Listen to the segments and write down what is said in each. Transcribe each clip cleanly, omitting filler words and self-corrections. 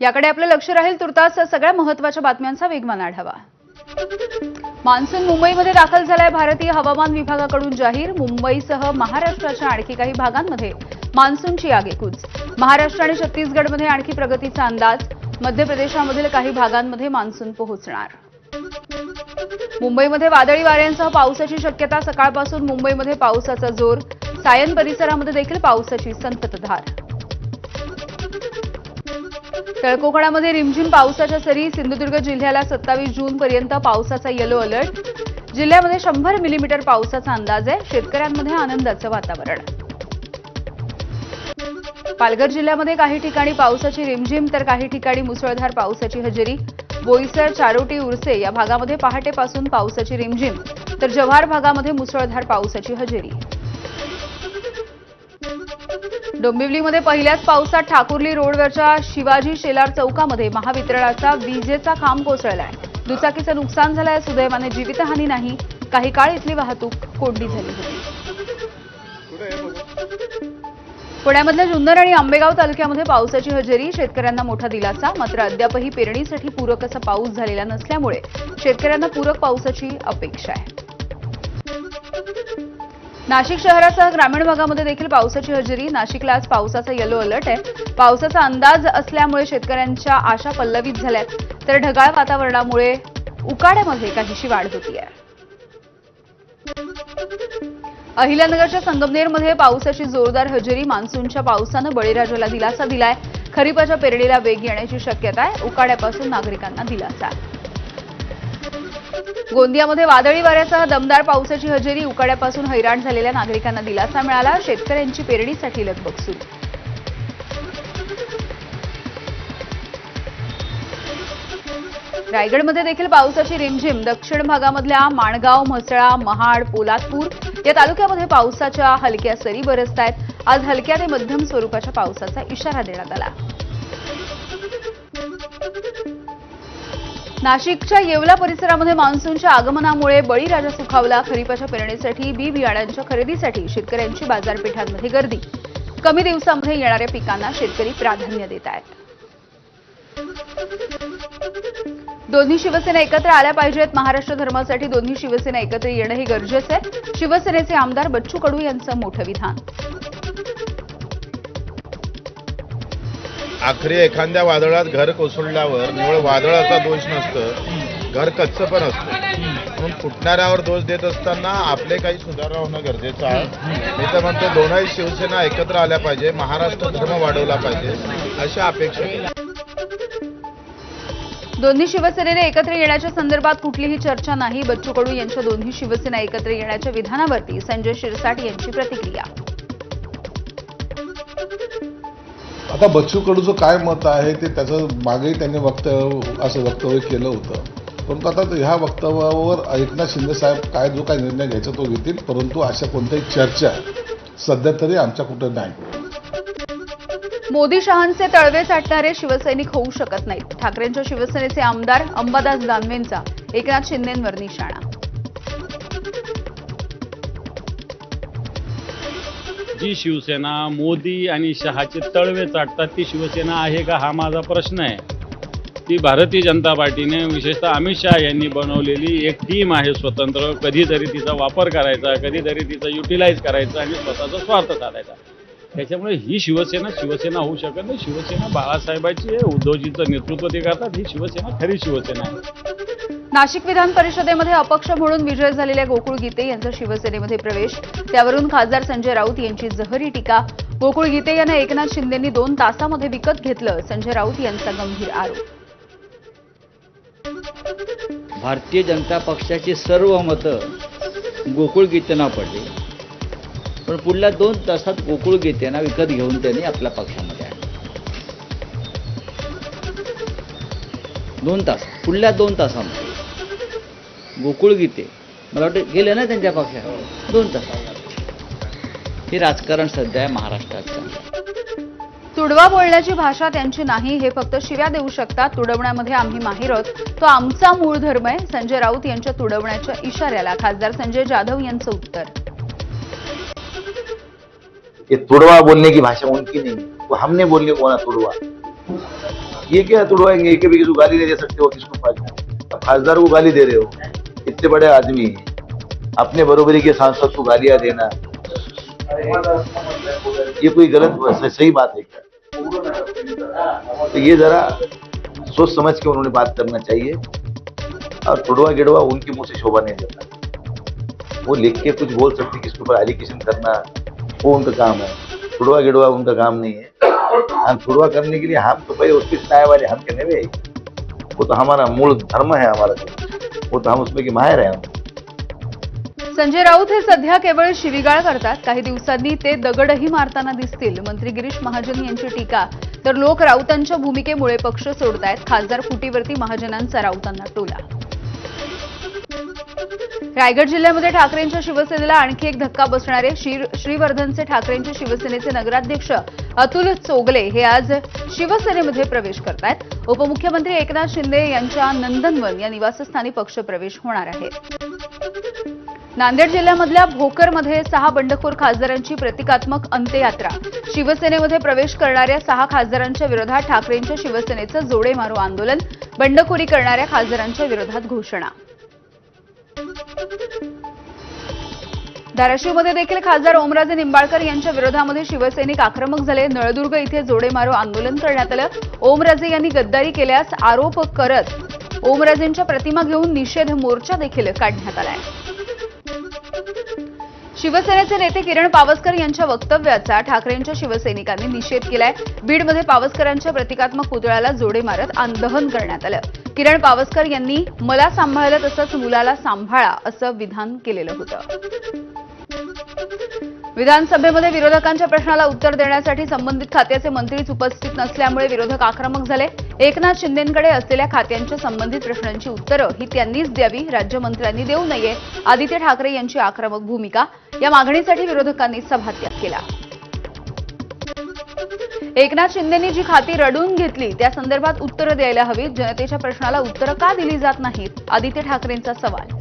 याकडे आपलं लक्ष राहील। तुर्तास सगळ्या महत्त्वाच्या बातम्यांचा वेगवान आढावा। मान्सून मुंबईमध्ये दाखल झालाय। भारतीय हवामान विभागाकडून जाहीर। मुंबईसह महाराष्ट्राच्या आणखी काही भागांमध्ये मान्सूनची आगेकूच। महाराष्ट्र आणि छत्तीसगडमध्ये आणखी प्रगतीचा अंदाज। मध्य प्रदेशामधील काही भागांमध्ये मान्सून पोहोचणार। मुंबईमध्ये वादळी वाऱ्यांसह पावसाची शक्यता। सकाळपासून मुंबईमध्ये पावसाचा जोर। सायन परिसरामध्ये देखील पावसाची संततधार। तळकोकणामध्ये रिमझिम पावसाच्या सरी। सिंधुदुर्ग जिल्ह्याला 27 जून पर्यंत पावसाचा येलो अलर्ट। जिल्ह्यामध्ये 100 मिलीमीटर पावसाचा अंदाज आहे। शेतकऱ्यांमध्ये आनंदाचं वातावरण। पालघर जिल्ह्यामध्ये काही ठिकाणी पावसाची रिमझिम तर काही ठिकाणी मुसळधार पावसाची हजेरी। बोईसर, चारोटी, उर्से या भागामध्ये पहाटेपासून पावसाची रिमझिम तर जव्हार भागामध्ये मुसळधार पावसाची हजेरी। डोंबिवलीमध्ये पहिल्याच पावसात ठाकुर्ली रोडवरच्या शिवाजी शेलार चौकामध्ये महावितरणाचा विजेचा खांब कोसळलाय। दुचाकीचं नुकसान झालंय। सुदैवाने जीवितहानी नाही। काही काळ इथली वाहतूक कोंडी झाली होती। पुण्यामधल्या जुन्नर आणि आंबेगाव तालुक्यामध्ये पावसाची हजेरी। शेतकऱ्यांना मोठा दिलासा। मात्र अद्यापही पेरणीसाठी पूरक असा पाऊस झालेला नसल्यामुळे शेतकऱ्यांना पूरक पावसाची अपेक्षा आहे। नाशिक शहरासह ग्रामीण भागामध्ये देखील पावसाची हजेरी। नाशिकला आज पावसाचा येलो अलर्ट आहे। पावसाचा अंदाज असल्यामुळे शेतकऱ्यांच्या आशा पल्लवित झाल्यात तर ढगाळ वातावरणामुळे उकाड्यामध्ये काहीशी वाढ होतीये। अहिल्यानगरच्या संगमनेरमध्ये पावसाची जोरदार हजेरी। मान्सूनच्या पावसानं बळीराजाला दिलासा दिलाय। खरीपाच्या पेरणीला वेग येण्याची शक्यता आहे। उकाड्यापासून नागरिकांना दिलासा। गोंदियामध्ये वादळी वाऱ्यासह दमदार पावसाची हजेरी। उकाड्यापासून हैराण झालेल्या नागरिकांना दिलासा मिळाला। शेतकऱ्यांची पेरणीसाठी लगबग सुरू। रायगडमध्ये देखील पावसाची रिमझिम। दक्षिण भागामधल्या माणगाव, म्हसळा, महाड, पोलादपूर या तालुक्यामध्ये पावसाच्या हलक्या सरी बरसतायत। आज हलक्या ते मध्यम स्वरूपाच्या पावसाचा इशारा देण्यात आला। नाशिकच्या येवला परिसरामध्ये मान्सूनच्या आगमनामुळे बळीराजा सुखावला। खरीपाच्या पेरणीसाठी बी बियाण्यांच्या खरेदीसाठी शेतकऱ्यांची बाजारपेठांमध्ये गर्दी। कमी दिवसांमध्ये येणाऱ्या पिकांना शेतकरी प्राधान्य देत आहेत। दोन्ही शिवसेना एकत्र आल्या पाहिजेत। महाराष्ट्र धर्मासाठी दोन्ही शिवसेना एकत्र येणं हे गरजेचं आहे। शिवसेनेचे आमदार बच्चू कडू यांचं मोठं विधान। आखरी एखाद्या वादळात घर कोसळल्यावर निवळ वादळाचा दोष नसतं, घर कच्चं पण असतं। म्हणून फुटणाऱ्यावर दोष देत असताना आपले काही सुधारणा होणं गरजेचं आहे। मी तर म्हणतो दोन्ही शिवसेना एकत्र आल्या पाहिजे, महाराष्ट्र धर्म वाढवला पाहिजे अशा अपेक्षा आहे। दोन्ही शिवसेनेने एकत्र येण्याच्या संदर्भात कुठलीही चर्चा नाही। बच्चू कडू यांच्या दोन्ही शिवसेना एकत्र येण्याच्या विधानावरती संजय शिरसाट यांची प्रतिक्रिया। आता बच्चू कडूचं काय मत आहे ते त्याचं मागेही त्यांनी वक्तव्य केलं होतं। परंतु आता ह्या वक्तव्यावर एकनाथ शिंदे साहेब काय जो काही निर्णय घ्यायचा तो घेतील, परंतु अशा कोणत्याही चर्चा सध्या तरी आमच्या कुठं नाही। मोदी शहांचे तळवे चाटणारे शिवसैनिक होऊ शकत नाहीत। ठाकरेंच्या शिवसेनेचे आमदार अंबादास दानवेंचा एकनाथ शिंदेंवर निशाणा। जी शिवसेना मोदी आणि शहाचे तळवे चाटतात ती शिवसेना आहे का, हा माझा प्रश्न आहे। ती भारतीय जनता पार्टीने विशेषतः अमित शहा यांनी बनवलेली एक टीम आहे स्वतंत्र। कधीतरी तिचा वापर करायचा, कधीतरी तिचा युटिलाइज करायचा आणि स्वतःचा स्वार्थ साधायचा। त्याच्यामुळे ही शिवसेना होऊ शकत नाही। शिवसेना बाळासाहेबांची आहे, उद्धवजींचं नेतृत्व ते करतात। ही शिवसेना खरी शिवसेना आहे। नाशिक विधान परिषदेमध्ये अपक्ष म्हणून विजय झालेल्या गोकुळ गीते यांचा शिवसेनेमध्ये प्रवेश। त्यावरून खासदार संजय राऊत यांची जहरी टीका। गोकुळ गीते यांना एकनाथ शिंदेंनी 2 तासामध्ये विकत घेतलं। संजय राऊत यांचा गंभीर आरोप। भारतीय जनता पक्षाची सर्व मतं गोकुळ गीतेंना पडली, पण पुढल्या 2 तासात गोकुळ गीतेंना विकत घेऊन त्यांनी आपल्या पक्षामध्ये आणले। 2 तास, पुढल्या 2 तासामध्ये गोकुळ गीते मला वाटतं गेले ना त्यांच्या पक्षात 2 तासात। हे राजकारण सध्या महाराष्ट्रात चाललं। तुडवा बोलण्याची भाषा त्यांची नाही। हे फक्त शिव्या देऊ शकतात। तुडवण्यामध्ये आम्ही माहीर आहोत। तो आमचा मूळ धर्म आहे। संजय राऊत यांच्या तुडवण्याच्या इशाऱ्याला खासदार संजय जाधव यांचं उत्तर। ये तुड़वा बोलने की भाषा उनकी नहीं, वो हमने बोलने को ना तुड़वा। ये क्या तुड़वाएंगे, एक भी किसी को गाली नहीं दे सकते हो, किसको फायदा? खासदार को गाली दे रहे हो, इतने बड़े आदमी अपने बरोबरी के सांसद को गालियां देना, ये कोई गलत सही बात है क्या? तो ये जरा सोच समझ के उन्होंने बात करना चाहिए, और तुड़वा गिड़वा उनके मुंह से शोभा नहीं देता। वो लिख के कुछ बोल सकते, किसके ऊपर एलिगेशन करना वो उनका काम है, तुड़वा गिड़वा उनका काम नहीं है। हम तुड़वा करने के लिए हम तो भाई उसके न्याय वाले हम के नहीं, वो तो हमारा मूल धर्म है हमारा, वो तो हम उसमें की माहिर है हम। संजय राऊत हे सध्या केवळ शिवीगाळ करतात, काही दिवसांनी ते दगडही मारताना दिसतील. मंत्री गिरीश महाजन यांची टीका, तर लोक राऊतांच्या भूमिकेमुळे पक्ष सोडतायत. खासदार फुटीवरती महाजनांचा राऊतांना टोला. रायगड जिल्ह्यामध्ये ठाकरेंच्या शिवसेनेला आणखी एक धक्का बसणारे श्रीवर्धनचे ठाकरेंचे शिवसेनेचे नगराध्यक्ष अतुल चोगले हे आज शिवसेनेमध्ये प्रवेश करतायत. उपमुख्यमंत्री एकनाथ शिंदे यांच्या नंदनवन या निवासस्थानी पक्षप्रवेश होणार आहे. नांदेड जिल्ह्यामधल्या भोकरमध्ये 6 बंडखोर खासदारांची प्रतिकात्मक अंत्ययात्रा. शिवसेनेमध्ये प्रवेश करणाऱ्या 6 खासदारांच्या विरोधात ठाकरेंच्या शिवसेनेचं जोडे मारो आंदोलन. बंडखोरी करणाऱ्या खासदारांच्या विरोधात घोषणा. धाराशिवमध्ये देखील खासदार ओमराजे निंबाळकर यांच्या विरोधामध्ये शिवसैनिक आक्रमक झाले. नळदुर्ग इथे जोडे मारो आंदोलन करण्यात आलं. ओमराजे यांनी गद्दारी केल्यास आरोप करत ओमराजेंच्या प्रतिमा घेऊन निषेध मोर्चा देखील काढण्यात आलाय. शिवसेनेचे नेते किरण पावसकर यांच्या वक्तव्याचा ठाकरेंच्या शिवसैनिकांनी निषेध केलाय. बीडमध्ये पावसकरांच्या प्रतिकात्मक पुतळ्याला जोडे मारत दहन करण्यात आलं. किरण पावसकर यांनी मला सांभाळलं तसंच मुलाला सांभाळा असं विधान केलेलं होतं. विधानसभेमध्ये विरोधकांच्या प्रश्नाला उत्तर देण्यासाठी संबंधित खात्याचे मंत्रीच उपस्थित नसल्यामुळे विरोधक आक्रमक झाले. एकनाथ शिंदेंकडे असलेल्या खात्यांच्या संबंधित प्रश्नांची उत्तरं ही त्यांनीच द्यावी, राज्यमंत्र्यांनी देऊ नये. आदित्य ठाकरे यांची आक्रमक भूमिका. या मागणीसाठी विरोधकांनी सभात्याग केला. एकनाथ शिंदेंनी जी खाती रडून घेतली त्या संदर्भात उत्तरं द्यायला हवीत. जनतेच्या प्रश्नाला उत्तरं का दिली जात नाहीत? आदित्य ठाकरेंचा सवाल.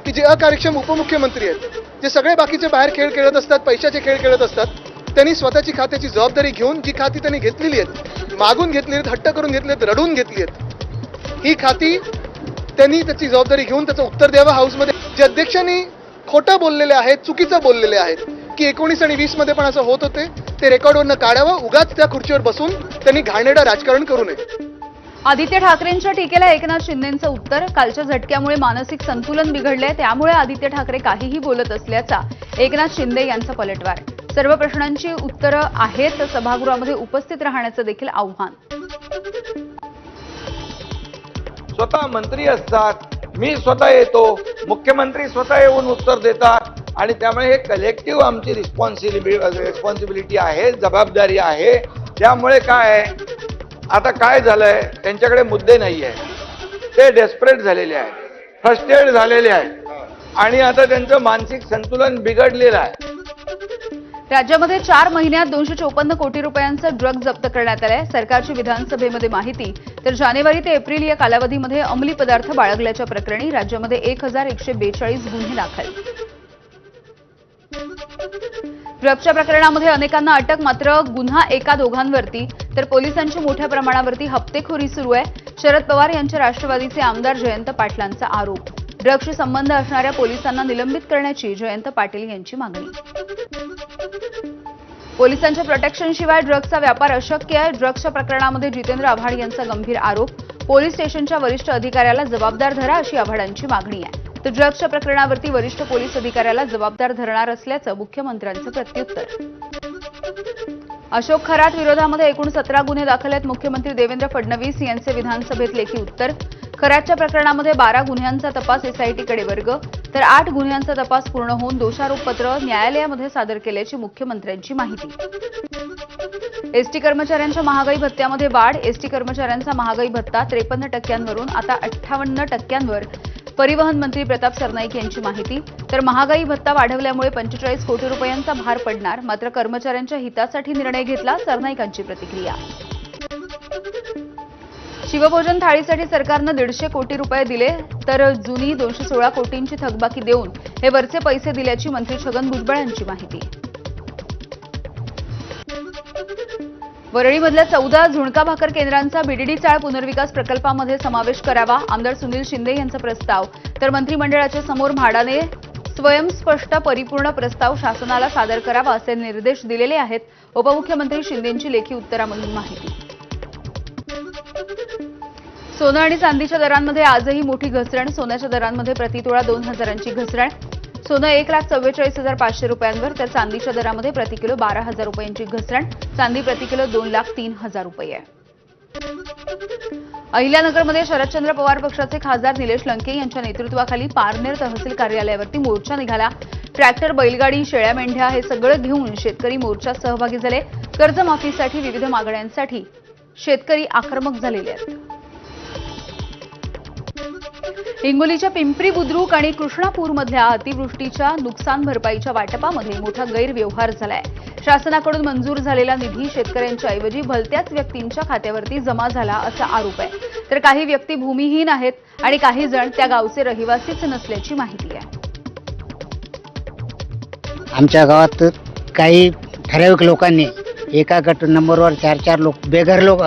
की जे अकार्यक्षम उपमुख्यमंत्री आहेत, जे सगळे बाकीचे बाहेर खेळ खेळत असतात, पैशाचे खेळ खेळत असतात, त्यांनी स्वतःची खात्याची जबाबदारी घेऊन जी खाती त्यांनी घेतलेली आहेत, मागून घेतली आहेत, हट्ट करून घेतली आहेत, रडून घेतली आहेत, ही खाती त्यांनी त्याची जबाबदारी घेऊन त्याचं उत्तर द्यावं हाऊसमध्ये. जे अध्यक्षांनी खोटं बोललेले आहेत, चुकीचं बोललेले आहेत की 19 आणि 20 मध्ये पण असं होत होते, ते रेकॉर्डवरनं काढावं. उगाच त्या खुर्चीवर बसून त्यांनी घाणेरडं राजकारण करू नये. आदित्य ठाकरेंच्या टीकेला एकनाथ शिंदेंचं उत्तर. कालच्या झटक्यामुळे मानसिक संतुलन बिघडले, त्यामुळे आदित्य ठाकरे काहीही बोलत असल्याचा एकनाथ शिंदे यांचा पलटवार. सर्व प्रश्नांची उत्तरं आहेत, सभागृहामध्ये उपस्थित राहण्याचं देखील आव्हान. स्वतः मंत्री असतात, मी स्वतः येतो, मुख्यमंत्री स्वतः येऊन उत्तर देतात, आणि त्यामुळे हे कलेक्टिव्ह आमची रिस्पॉन्सिबिलिटी आहे, जबाबदारी आहे. त्यामुळे काय आता काय झालंय, त्यांच्याकडे मुद्दे नाही आहे, ते डेस्परेट झालेले आहेत, फ्रस्ट्रेट झालेले आहेत, आणि आता त्यांचं मानसिक संतुलन बिघडलेलं आहे. राज्यामध्ये 4 महिन्यात 254 कोटी रुपयांचं ड्रग जप्त करण्यात आलंय. सरकारची विधानसभेमध्ये माहिती. तर जानेवारी ते एप्रिल या कालावधीमध्ये अंमली पदार्थ बाळगल्याच्या प्रकरणी राज्यामध्ये 1142 गुन्हे दाखल. ड्रग्सच्या प्रकरणामध्ये अनेकांना अटक, मात्र गुन्हा एका दोघांवरती. तर पोलिसांची मोठ्या प्रमाणावरती हप्तेखोरी सुरू आहे. शरद पवार यांच्या राष्ट्रवादीचे आमदार जयंत पाटलांचा आरोप. ड्रग्सशी संबंध असणाऱ्या पोलिसांना निलंबित करण्याची जयंत पाटील यांची मागणी. पोलिसांच्या प्रोटेक्शनशिवाय ड्रग्सचा व्यापार अशक्य आहे. ड्रग्सच्या प्रकरणामध्ये जितेंद्र आव्हाड यांचा गंभीर आरोप. पोलीस स्टेशनच्या वरिष्ठ अधिकाऱ्याला जबाबदार धरा अशी आव्हाडांची मागणी आहे. तर ड्रग्सच्या प्रकरणावरती वरिष्ठ पोलीस अधिकाऱ्याला जबाबदार धरणार असल्याचं मुख्यमंत्र्यांचं प्रत्युत्तर. अशोक खरात विरोधामध्ये एकूण 17 गुन्हे दाखल आहेत. मुख्यमंत्री देवेंद्र फडणवीस यांचे विधानसभेत लेखी उत्तर. खरातच्या प्रकरणामध्ये 12 गुन्ह्यांचा तपास एसआयटीकडे वर्ग. तर 8 गुन्ह्यांचा तपास पूर्ण होऊन दोषारोपपत्र न्यायालयामध्ये सादर केल्याची मुख्यमंत्र्यांची माहिती. एसटी कर्मचाऱ्यांच्या महागाई भत्त्यामध्ये वाढ. एसटी कर्मचाऱ्यांचा महागाई भत्ता 53% आता 58%वर. परिवहन मंत्री प्रताप सरनाईक यांची माहिती. तर महागाई भत्ता वाढवल्यामुळे 45 कोटी रुपयांचा भार पडणार, मात्र कर्मचाऱ्यांच्या हितासाठी निर्णय घेतला, सरनाईकांची प्रतिक्रिया. शिवभोजन थाळीसाठी सरकारनं 150 कोटी रुपये दिले, तर जुनी 216 कोटींची थकबाकी देऊन हे वरचे पैसे दिल्याची मंत्री छगन भुजबळ यांची माहिती. वरळीमधल्या 14 झुणका भाकर केंद्रांचा बीडीडी चाळ पुनर्विकास प्रकल्पामध्ये समावेश करावा, आमदार सुनील शिंदे यांचा प्रस्ताव. तर मंत्रिमंडळाच्या समोर म्हाडाने स्वयंस्पष्ट परिपूर्ण प्रस्ताव शासनाला सादर करावा असे निर्देश दिलेले आहेत. उपमुख्यमंत्री शिंदेंची लेखी उत्तरामधून माहिती. सोनं आणि चांदीच्या दरांमध्ये आजही मोठी घसरण. सोन्याच्या दरांमध्ये प्रतितोळा 2,000ची घसरण. सोनं 1,44,500 रुपयांवर, तर चांदीच्या दरामध्ये प्रतिकिलो 12,000 रुपयांची घसरण. चांदी प्रतिकिलो 2,03,000 रुपये. अहिल्यानगरमध्ये शरदचंद्र पवार पक्षाचे खासदार निलेश लंके यांच्या नेतृत्वाखाली पारनेर तहसील कार्यालयावरती मोर्चा निघाला. ट्रॅक्टर, बैलगाडी, शेळ्या, मेंढ्या हे सगळं घेऊन शेतकरी मोर्चात सहभागी झाले. कर्जमाफीसाठी विविध मागण्यांसाठी शेतकरी आक्रमक झालेले आहेत. हिंगोलीच्या पिंपरी बुद्रुक आणि कृष्णापूरमधल्या अतिवृष्टीच्या नुकसान भरपाईच्या वाटपामध्ये मोठा गैरव्यवहार झालाय. शासनाकडून मंजूर झालेला निधी शेतकऱ्यांच्या ऐवजी भलत्याच व्यक्तींच्या खात्यावरती जमा झाला असा आरोप आहे. तर काही व्यक्ती भूमिहीन आहेत आणि काही जण त्या गावचे रहिवासीच नसल्याची माहिती आहे. आमच्या गावात काही ठराविक लोकांनी एका गट नंबरवर 4-4 लोक बेघर लोक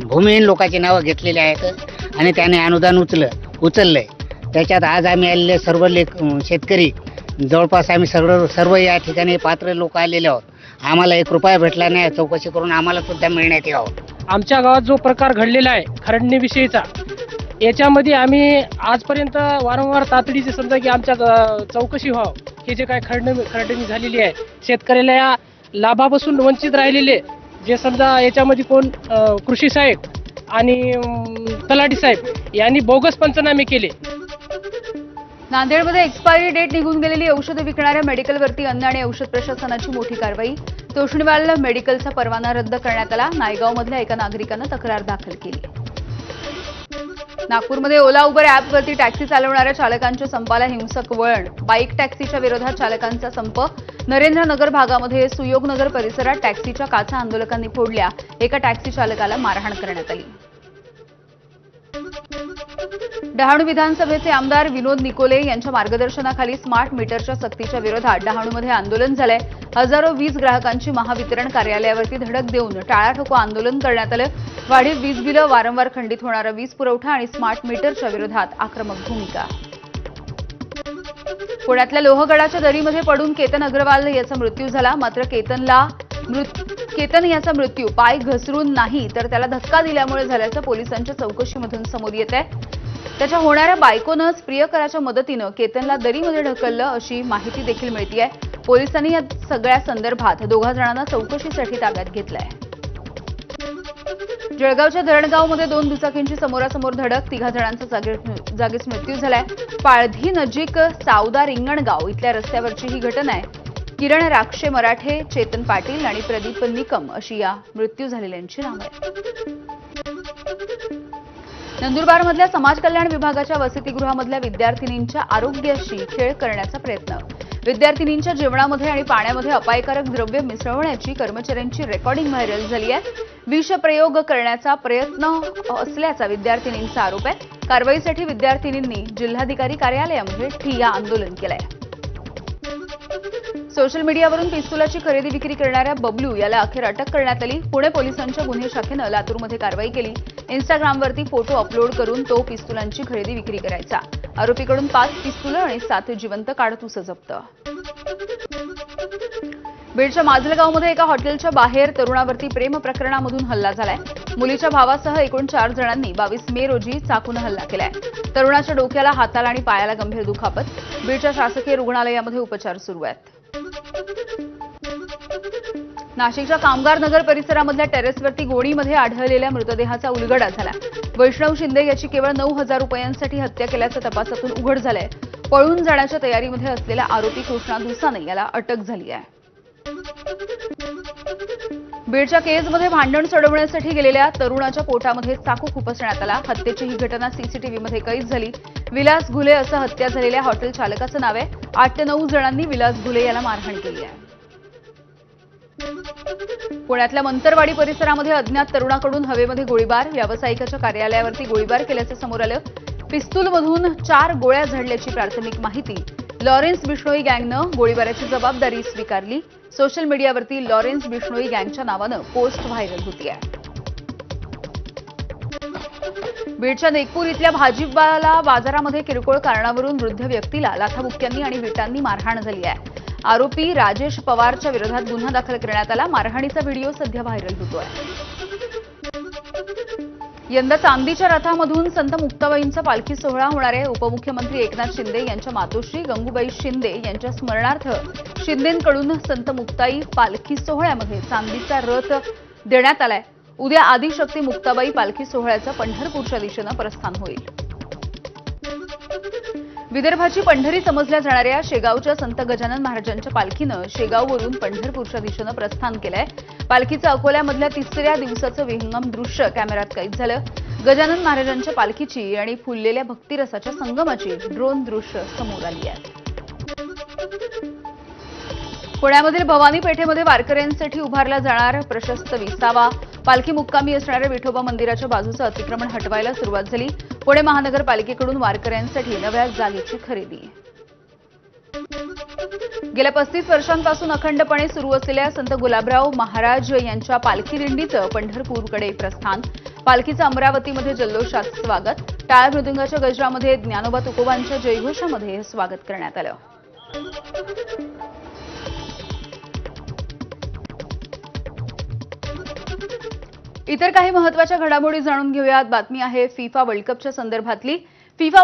भूमिहीन लोकांची नावं घेतलेली आहेत आणि त्याने अनुदान उचललंय. त्याच्यात आज आम्ही आलेले सर्व शेतकरी जवळपास आम्ही सर्व या ठिकाणी पात्र लोक आलेले आहोत. आम्हाला 1 रुपया भेटला नाही. चौकशी करून आम्हाला सुद्धा मिळण्यात यावं. आमच्या गावात जो प्रकार घडलेला आहे खरडणीविषयीचा, याच्यामध्ये आम्ही आजपर्यंत वारंवार तातडीचे समजा की आमच्या चौकशी व्हावं. हे जे काय खरडणी झालेली आहे, शेतकऱ्याला या लाभापासून वंचित राहिलेले जे समजा याच्यामध्ये कोण कृषी साहेब आणि तलाठी साहेब यांनी बोगस पंचनामे केले. नांदेडमध्ये एक्सपायरी डेट निघून गेलेली औषधं विकणाऱ्या मेडिकलवरती अन्न आणि औषध प्रशासनाची मोठी कारवाई. तोष्णीवाल मेडिकलचा परवाना रद्द करण्यात आला. नायगावमधल्या एका नागरिकानं तक्रार दाखल केली. नागपूरमध्ये ओला उबर ॲपवरती टॅक्सी चालवणाऱ्या चालकांच्या संपाला हिंसक वळण. बाईक टॅक्सीच्या विरोधात चालकांचा संप. नरेंद्रनगर भागामध्ये सुयोगनगर परिसरात टॅक्सीच्या काचा आंदोलकांनी फोडल्या. एका टॅक्सी चालकाला मारहाण करण्यात आली. डहाणू विधानसभेचे आमदार विनोद निकोले यांच्या मार्गदर्शनाखाली स्मार्ट मीटरच्या सक्तीच्या विरोधात डहाणूमध्ये आंदोलन झालंय. हजारो वीज ग्राहकांची महावितरण कार्यालयावरती धडक देऊन टाळाठोको आंदोलन करण्यात आलं. वाढीव वीज बिलं, वारंवार खंडित होणारा वीज पुरवठा आणि स्मार्ट मीटरच्या विरोधात आक्रमक भूमिका. पुण्यातल्या लोहगडाच्या दरीमध्ये पडून केतन अग्रवाल याचा मृत्यू झाला. मात्र केतन याचा मृत्यू पाय घसरून नाही तर त्याला धक्का दिल्यामुळे झाल्याचं पोलिसांच्या चौकशीमधून समोर येत आहे. त्याच्या होणाऱ्या बायकोनंच प्रियकराच्या मदतीनं केतनला दरीमध्ये ढकललं अशी माहिती देखील मिळतेय. पोलिसांनी या सगळ्या संदर्भात 2 जणांना चौकशीसाठी ताब्यात घेतलंय. जळगावच्या धरणगावमध्ये 2 दुचाकींची समोरासमोर धडक. 3 जणांचा जागीच मृत्यू झालाय. पाळधी नजीक सावदा रिंगणगाव इथल्या रस्त्यावरची ही घटना आहे. किरण राक्षे मराठे, चेतन पाटील आणि प्रदीप निकम अशी या मृत्यू झालेल्यांची नावं आहेत. नंदुरबारमधल्या समाज कल्याण विभागाच्या वसतिगृहामधल्या विद्यार्थिनींच्या आरोग्याशी खेळ करण्याचा प्रयत्न. विद्यार्थिनींच्या जेवणामध्ये आणि पाण्यामध्ये अपायकारक द्रव्य मिसळवण्याची कर्मचाऱ्यांची रेकॉर्डिंग व्हायरल झाली आहे. विषप्रयोग करण्याचा प्रयत्न असल्याचा विद्यार्थिनींचा आरोप आहे. कारवाईसाठी विद्यार्थिनींनी जिल्हाधिकारी कार्यालयामध्ये ठिय्या आंदोलन केलंय. सोशल मीडियावरून पिस्तुलाची खरेदी विक्री करणाऱ्या बबलू याला अखेर अटक करण्यात आली. पुणे पोलिसांच्या गुन्हे शाखेनं लातूरमध्ये कारवाई केली. इन्स्टाग्रामवरती फोटो अपलोड करून तो पिस्तुलांची खरेदी विक्री करायचा. आरोपीकडून 5 पिस्तुलं आणि 7 जिवंत काडतुसं जप्त. बीडच्या माजलगावमध्ये एका हॉटेलच्या बाहेर तरुणावरती प्रेम प्रकरणामधून हल्ला झालाय. मुलीच्या भावासह एकूण 4 जणांनी 22 मे रोजी चाकून हल्ला केलाय. तरुणाच्या डोक्याला, हाताला आणि पायाला गंभीर दुखापत. बीडच्या शासकीय रुग्णालयामध्ये उपचार सुरू आहेत. नाशिकच्या कामगार नगर परिसरामधल्या टेरेसवरती गोणीमध्ये आढळलेल्या मृतदेहाचा उलगडा झाला. वैष्णव शिंदे याची केवळ 9,000 रुपयांसाठी हत्या केल्याचं तपासातून उघड झालंय. पळून जाण्याच्या तयारीमध्ये असलेला आरोपी कृष्णा दुसाने याला अटक झाली आहे. बीडच्या केजमध्ये भांडण सोडवण्यासाठी गेलेल्या तरुणाच्या पोटामध्ये चाकू खुपसण्यात आला. हत्येची ही घटना सीसीटीव्हीमध्ये कैद झाली. विलास घुले असं हत्या झालेल्या हॉटेल चालकाचं नाव आहे. 8 ते 9 जणांनी विलास घुले याला मारहाण केली आहे. पुण्यातल्या मंतरवाडी परिसरामध्ये अज्ञात तरुणाकडून हवेमध्ये गोळीबार. व्यावसायिकाच्या कार्यालयावरती गोळीबार केल्याचं समोर आलं. पिस्तूलमधून 4 गोळ्या झाडल्याची प्राथमिक माहिती. लॉरेन्स बिश्नोई गँगनं गोळीबाराची जबाबदारी स्वीकारली. सोशल मीडियावरती लॉरेन्स बिश्नोई गँगच्या नावानं पोस्ट व्हायरल होतीये. बीडच्या नेकपूर इथल्या भाजीपाला बाजारामध्ये किरकोळ कारणावरून वृद्ध व्यक्तीला लाथाबुक्क्यांनी आणि विटांनी मारहाण झाली आहे. आरोपी राजेश पवारच्या विरोधात गुन्हा दाखल करण्यात आला. मारहाणीचा व्हिडिओ सध्या व्हायरल होतोय. यंदा चांदीच्या रथामधून संत मुक्ताबाईंचा पालखी सोहळा होणार आहे. उपमुख्यमंत्री एकनाथ शिंदे यांच्या मातोश्री गंगूबाई शिंदे यांच्या स्मरणार्थ शिंदेंकडून संत मुक्ताई पालखी सोहळ्यामध्ये चांदीचा रथ देण्यात आलाय. उद्या आदिशक्ती मुक्ताबाई पालखी सोहळ्याचं पंढरपूरच्या दिशेनं प्रस्थान होईल. विदर्भाची पंढरी समजल्या जाणाऱ्या शेगावच्या संत गजानन महाराजांच्या पालखीनं शेगाववरून पंढरपूरच्या दिशेनं प्रस्थान केलंय. पालखीचं अकोल्यामधल्या 3ऱ्या दिवसाचं विहंगम दृश्य कॅमेऱ्यात कैद झालं. गजानन महाराजांच्या पालखीची आणि फुललेल्या भक्तिरसाच्या संगमाची ड्रोन दृश्य समोर आली आहेत. पुण्यामधील भवानी पेठेमध्ये वारकऱ्यांसाठी उभारला जाणार प्रशस्त विसावा. पालखी मुक्कामी असणाऱ्या विठोबा मंदिराच्या बाजूचं अतिक्रमण हटवायला सुरुवात झाली. पुणे महानगरपालिकेकडून वारकऱ्यांसाठी नव्या जागेची खरेदी. गेल्या 35 वर्षांपासून अखंडपणे सुरू असलेल्या संत गुलाबराव महाराज यांच्या पालखी दिंडीचं पंढरपूरकडे प्रस्थान. पालखीचं अमरावतीमध्ये जल्लोषात स्वागत. टाळ मृदुंगाच्या गजरामध्ये ज्ञानोबा तुकोबांच्या जयघोषामध्ये स्वागत करण्यात आलं. इतर काही महत्त्वाच्या घडामोडी जाणून घेऊयात. बातमी आहे फिफा वर्ल्ड कपच्या संदर्भातली. फिफा